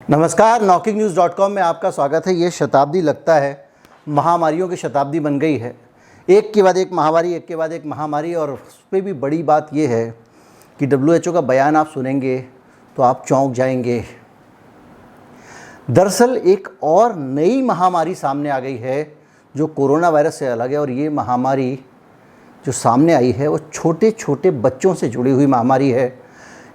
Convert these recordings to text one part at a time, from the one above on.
नमस्कार, knocking-news.com में आपका स्वागत है। ये शताब्दी लगता है महामारियों की शताब्दी बन गई है। एक के बाद एक महामारी, एक के बाद एक महामारी। और उस पर भी बड़ी बात ये है कि WHO का बयान आप सुनेंगे तो आप चौंक जाएंगे। दरअसल एक और नई महामारी सामने आ गई है जो कोरोना वायरस से अलग है। और ये महामारी जो सामने आई है वो छोटे छोटे बच्चों से जुड़ी हुई महामारी है।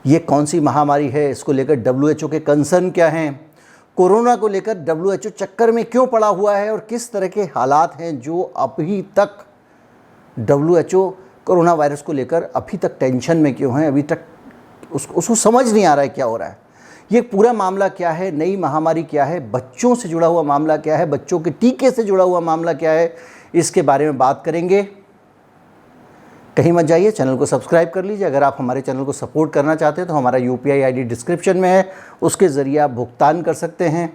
ये कौन सी महामारी है, इसको लेकर WHO के कंसर्न क्या हैं, कोरोना को लेकर WHO चक्कर में क्यों पड़ा हुआ है और किस तरह के हालात हैं जो अभी तक WHO कोरोना वायरस को लेकर अभी तक टेंशन में क्यों है, अभी तक उसको समझ नहीं आ रहा है क्या हो रहा है। ये पूरा मामला क्या है, नई महामारी क्या है, बच्चों से जुड़ा हुआ मामला क्या है, बच्चों के टीके से जुड़ा हुआ मामला क्या है, इसके बारे में बात करेंगे। कहीं मत जाइए, चैनल को सब्सक्राइब कर लीजिए। अगर आप हमारे चैनल को सपोर्ट करना चाहते हैं तो हमारा UPI ID डिस्क्रिप्शन में है, उसके ज़रिए आप भुगतान कर सकते हैं।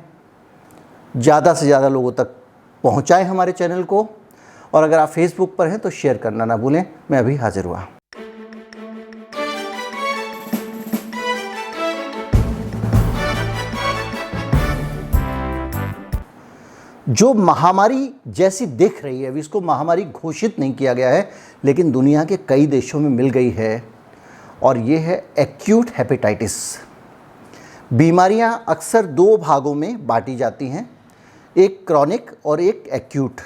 ज़्यादा से ज़्यादा लोगों तक पहुंचाएं हमारे चैनल को। और अगर आप फेसबुक पर हैं तो शेयर करना ना भूलें। मैं अभी हाजिर हुआ। जो महामारी जैसी दिख रही है, अभी इसको महामारी घोषित नहीं किया गया है, लेकिन दुनिया के कई देशों में मिल गई है। और ये है एक्यूट हेपेटाइटिस। बीमारियां अक्सर दो भागों में बांटी जाती हैं, एक क्रॉनिक और एक एक्यूट।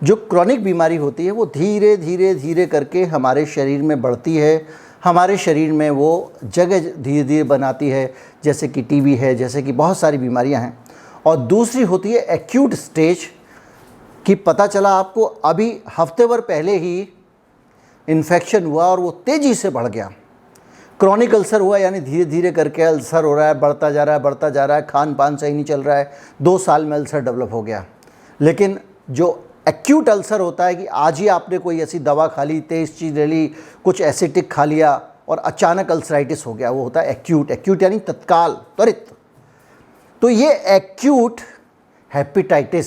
जो क्रॉनिक बीमारी होती है वो धीरे धीरे धीरे करके हमारे शरीर में बढ़ती है, हमारे शरीर में वो जगह धीरे धीरे बनाती है, जैसे कि TB है, जैसे कि बहुत सारी बीमारियां हैं। और दूसरी होती है एक्यूट स्टेज कि पता चला आपको अभी हफ्ते भर पहले ही इन्फेक्शन हुआ और वो तेज़ी से बढ़ गया। क्रॉनिक अल्सर हुआ, यानी धीरे धीरे करके अल्सर हो रहा है, बढ़ता जा रहा है, बढ़ता जा रहा है, खान पान सही नहीं चल रहा है, 2 साल में अल्सर डेवलप हो गया। लेकिन जो एक्यूट अल्सर होता है कि आज ही आपने कोई ऐसी दवा खा ली, तेज़ चीज़ ले ली, कुछ एसिटिक खा लिया और अचानक अल्सराइटिस हो गया, वो होता है एक्यूट। एक्यूट यानी तत्काल, त्वरित। तो ये acute hepatitis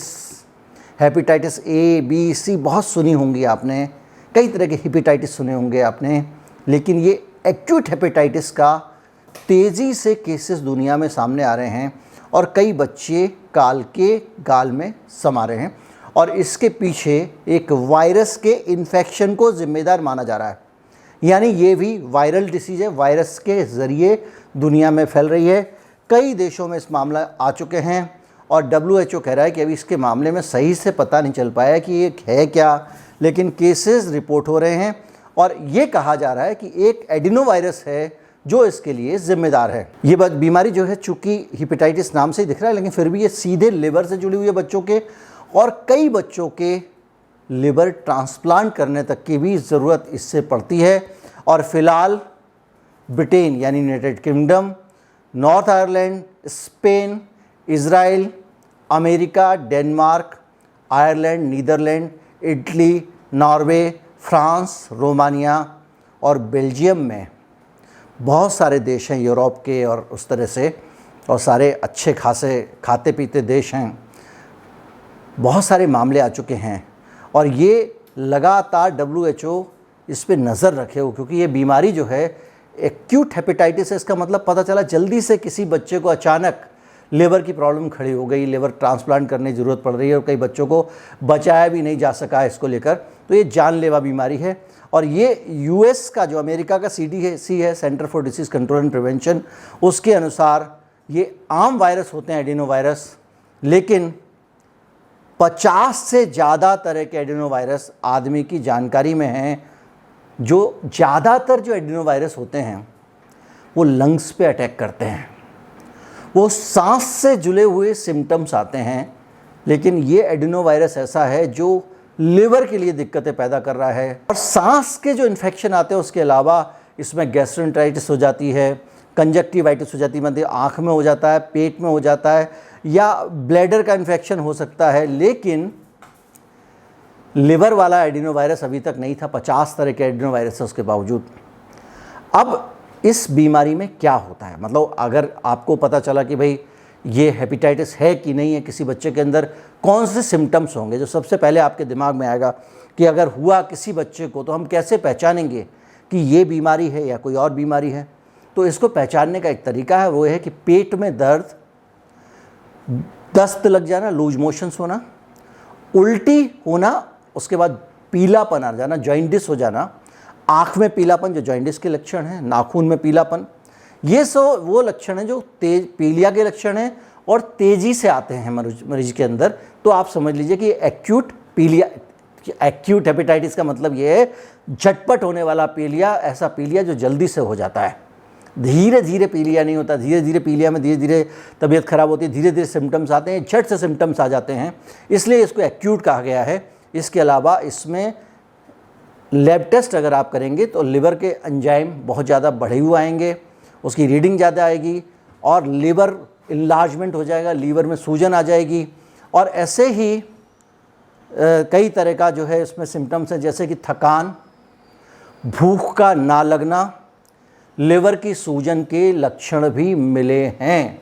A, B, C बहुत सुनी होंगी आपने, कई तरह के हेपेटाइटिस सुने होंगे आपने। लेकिन ये एक्यूट हेपेटाइटिस का तेज़ी से केसेस दुनिया में सामने आ रहे हैं और कई बच्चे काल के गाल में समा रहे हैं। और इसके पीछे एक वायरस के इन्फेक्शन को जिम्मेदार माना जा रहा है। यानी ये भी वायरल डिसीज़ है, वायरस के ज़रिए दुनिया में फैल रही है। कई देशों में इस मामला आ चुके हैं और WHO कह रहा है कि अभी इसके मामले में सही से पता नहीं चल पाया कि ये है क्या, लेकिन केसेस रिपोर्ट हो रहे हैं और ये कहा जा रहा है कि एक एडिनो वायरस है जो इसके लिए ज़िम्मेदार है। ये बीमारी जो है, चूँकि हेपेटाइटिस नाम से ही दिख रहा है, लेकिन फिर भी ये सीधे लिवर से जुड़ी हुई है बच्चों के। और कई बच्चों के लिवर ट्रांसप्लांट करने तक की भी ज़रूरत इससे पड़ती है। और फ़िलहाल ब्रिटेन यानी United Kingdom, North Ireland, Spain, Israel, America, Denmark, Ireland, Netherland, Italy, Norway, France, Romania और बेल्जियम में बहुत सारे देश हैं यूरोप के और उस तरह से, और सारे अच्छे खासे खाते पीते देश हैं। बहुत सारे मामले आ चुके हैं और ये लगातार WHO इस पे नज़र रखे हो, क्योंकि ये बीमारी जो है एक्यूट हेपेटाइटिस है। इसका मतलब पता चला जल्दी से किसी बच्चे को अचानक लिवर की प्रॉब्लम खड़ी हो गई, लिवर ट्रांसप्लांट करने की ज़रूरत पड़ रही है और कई बच्चों को बचाया भी नहीं जा सका इसको लेकर। तो ये जानलेवा बीमारी है। और ये US का, जो अमेरिका का CDC है, centre for disease control and prevention, उसके अनुसार ये आम वायरस होते हैं, एडिनो वायरस। लेकिन 50 से ज़्यादा तरह के एडिनो वायरस आदमी की जानकारी में हैं। जो ज़्यादातर जो एडिनो वायरस होते हैं वो लंग्स पे अटैक करते हैं, वो सांस से जुड़े हुए सिम्टम्स आते हैं। लेकिन ये एडिनो वायरस ऐसा है जो लिवर के लिए दिक्कतें पैदा कर रहा है। और सांस के जो इन्फेक्शन आते हैं उसके अलावा इसमें गैस्ट्रोएंटेराइटिस हो जाती है, कंजक्टिवाइटिस हो जाती है, मतलब आँख में हो जाता है, पेट में हो जाता है, या ब्लैडर का इन्फेक्शन हो सकता है। लेकिन लिवर वाला एडिनो वायरस अभी तक नहीं था। 50 तरह के एडिनो वायरस है उसके बावजूद। अब इस बीमारी में क्या होता है, मतलब अगर आपको पता चला कि भाई ये हेपेटाइटिस है कि नहीं है किसी बच्चे के अंदर, कौन से सिम्टम्स होंगे, जो सबसे पहले आपके दिमाग में आएगा कि अगर हुआ किसी बच्चे को तो हम कैसे पहचानेंगे कि ये बीमारी है या कोई और बीमारी है। तो इसको पहचानने का एक तरीका है, वो है कि पेट में दर्द दस्त लग जाना, लूज मोशंस होना, उल्टी होना, उसके बाद पीलापन आ जाना, जॉइंटिस हो जाना, आँख में पीलापन जो जॉइंटिस के लक्षण हैं, नाखून में पीलापन, ये सब वो लक्षण हैं जो तेज पीलिया के लक्षण हैं और तेज़ी से आते हैं मरीज के अंदर। तो आप समझ लीजिए कि एक्यूट पीलिया, एक्यूट हेपेटाइटिस का मतलब ये है झटपट होने वाला पीलिया, ऐसा पीलिया जो जल्दी से हो जाता है। धीरे धीरे पीलिया नहीं होता, धीरे धीरे पीलिया में धीरे धीरे तबीयत खराब होती है, धीरे धीरे सिम्टम्स आते हैं, झट से सिम्टम्स आ जाते हैं, इसलिए इसको एक्यूट कहा गया है। इसके अलावा इसमें लैब टेस्ट अगर आप करेंगे तो लिवर के एंजाइम बहुत ज़्यादा बढ़े हुए आएंगे, उसकी रीडिंग ज़्यादा आएगी और लिवर इन्लार्जमेंट हो जाएगा, लीवर में सूजन आ जाएगी। और ऐसे ही कई तरह का जो है इसमें सिम्टम्स हैं, जैसे कि थकान, भूख का ना लगना, लिवर की सूजन के लक्षण भी मिले हैं।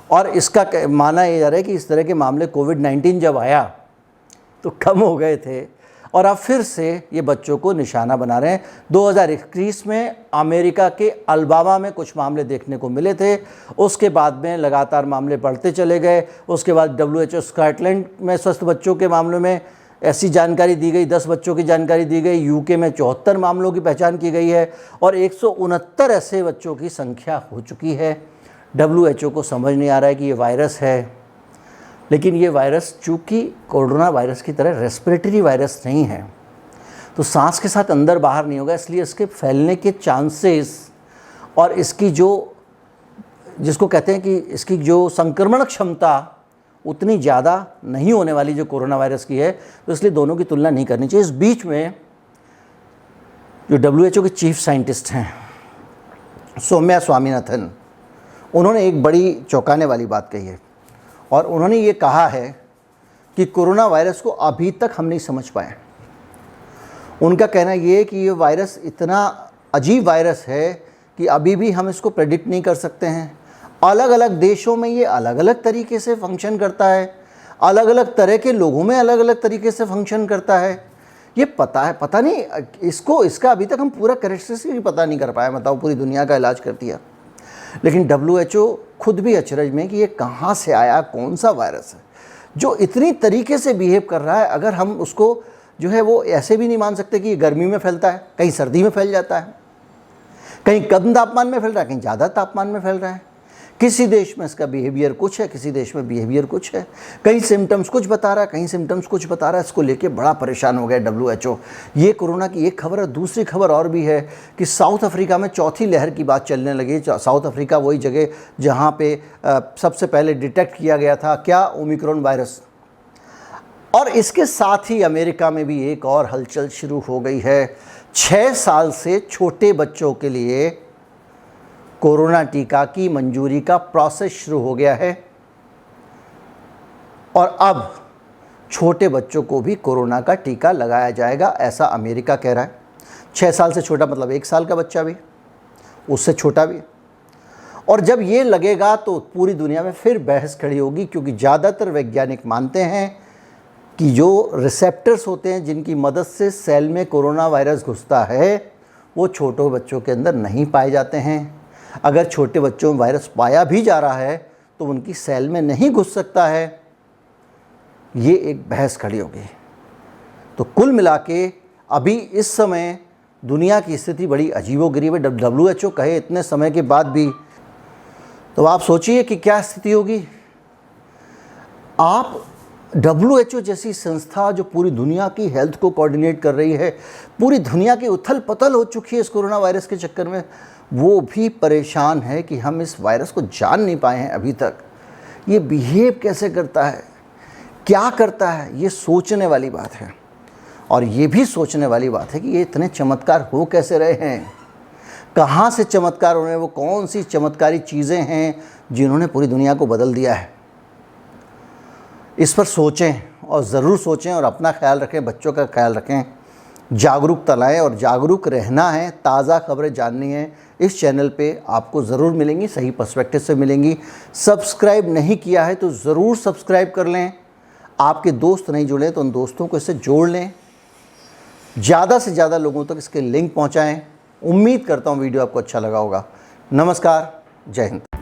और इसका माना यह जा रहा है कि इस तरह के मामले कोविड-19 जब आया तो कम हो गए थे और अब फिर से ये बच्चों को निशाना बना रहे हैं। 2021 में अमेरिका के अल्बामा में कुछ मामले देखने को मिले थे, उसके बाद में लगातार मामले बढ़ते चले गए। उसके बाद WHO स्कॉटलैंड में स्वस्थ बच्चों के मामलों में ऐसी जानकारी दी गई, 10 बच्चों की जानकारी दी गई, यूके में 74 मामलों की पहचान की गई है और 169 ऐसे बच्चों की संख्या हो चुकी है। WHO को समझ नहीं आ रहा है कि ये वायरस है, लेकिन ये वायरस चूँकि कोरोना वायरस की तरह रेस्पिरेटरी वायरस नहीं है तो सांस के साथ अंदर बाहर नहीं होगा, इसलिए इसके फैलने के चांसेस और इसकी जो जिसको कहते हैं कि इसकी जो संक्रमण क्षमता उतनी ज़्यादा नहीं होने वाली जो कोरोना वायरस की है, तो इसलिए दोनों की तुलना नहीं करनी चाहिए। इस बीच में जो WHO के चीफ साइंटिस्ट हैं सौम्या स्वामीनाथन, उन्होंने एक बड़ी चौंकाने वाली बात कही है और उन्होंने ये कहा है कि कोरोना वायरस को अभी तक हम नहीं समझ पाए। उनका कहना ये है कि ये वायरस इतना अजीब वायरस है कि अभी भी हम इसको प्रेडिक्ट नहीं कर सकते हैं। अलग अलग देशों में ये अलग अलग तरीके से फंक्शन करता है, अलग अलग तरह के लोगों में अलग अलग तरीके से फंक्शन करता है। ये पता नहीं इसको, इसका अभी तक हम पूरा कैरेक्टरिस्टिक्स ही पता नहीं कर पाए। बताओ, पूरी दुनिया का इलाज कर दिया, लेकिन WHO खुद भी अचरज में कि ये कहाँ से आया, कौन सा वायरस है जो इतनी तरीके से बिहेव कर रहा है। अगर हम उसको जो है वो ऐसे भी नहीं मान सकते कि ये गर्मी में फैलता है, कहीं सर्दी में फैल जाता है, कहीं कम तापमान में फैल रहा है, कहीं ज़्यादा तापमान में फैल रहा है। किसी देश में इसका बिहेवियर कुछ है, किसी देश में बिहेवियर कुछ है, कहीं सिम्टम्स कुछ बता रहा है, कहीं सिम्टम्स कुछ बता रहा है। इसको लेके बड़ा परेशान हो गया WHO। ये कोरोना की एक खबर है, दूसरी खबर और भी है कि साउथ अफ्रीका में चौथी लहर की बात चलने लगी। साउथ अफ्रीका वही जगह जहाँ पे सबसे पहले डिटेक्ट किया गया था क्या, ओमिक्रॉन वायरस। और इसके साथ ही अमेरिका में भी एक और हलचल शुरू हो गई है। 6 साल से छोटे बच्चों के लिए कोरोना टीका की मंजूरी का प्रोसेस शुरू हो गया है और अब छोटे बच्चों को भी कोरोना का टीका लगाया जाएगा, ऐसा अमेरिका कह रहा है। 6 साल से छोटा मतलब 1 साल का बच्चा भी, उससे छोटा भी। और जब ये लगेगा तो पूरी दुनिया में फिर बहस खड़ी होगी, क्योंकि ज़्यादातर वैज्ञानिक मानते हैं कि जो रिसेप्टर्स होते हैं जिनकी मदद से सेल में कोरोना वायरस घुसता है वो छोटे बच्चों के अंदर नहीं पाए जाते हैं। अगर छोटे बच्चों में वायरस पाया भी जा रहा है तो उनकी सेल में नहीं घुस सकता है। ये एक बहस खड़ी होगी। तो कुल मिला के अभी इस समय दुनिया की स्थिति बड़ी अजीबोगरीब है। WHO कहे इतने समय के बाद भी, तो आप सोचिए कि क्या स्थिति होगी। आप WHO जैसी संस्था जो पूरी दुनिया की हेल्थ को कोऑर्डिनेट कर रही है, पूरी दुनिया की उथल पुथल हो चुकी है इस कोरोना वायरस के चक्कर में, वो भी परेशान है कि हम इस वायरस को जान नहीं पाए हैं अभी तक। ये बिहेव कैसे करता है, क्या करता है, ये सोचने वाली बात है। और ये भी सोचने वाली बात है कि ये इतने चमत्कार हो कैसे रहे हैं, कहाँ से चमत्कार हो रहे हैं, वो कौन सी चमत्कारी चीज़ें हैं जिन्होंने पूरी दुनिया को बदल दिया है। इस पर सोचें और ज़रूर सोचें और अपना ख्याल रखें, बच्चों का ख्याल रखें, जागरूकता लाएं। और जागरूक रहना है, ताज़ा खबरें जाननी है, इस चैनल पे आपको ज़रूर मिलेंगी, सही पर्सपेक्टिव से मिलेंगी। सब्सक्राइब नहीं किया है तो ज़रूर सब्सक्राइब कर लें। आपके दोस्त नहीं जुड़े तो उन दोस्तों को इससे जोड़ लें, ज़्यादा से ज़्यादा लोगों तक इसके लिंक पहुँचाएँ। उम्मीद करता हूँ वीडियो आपको अच्छा लगा होगा। नमस्कार, जय हिंद।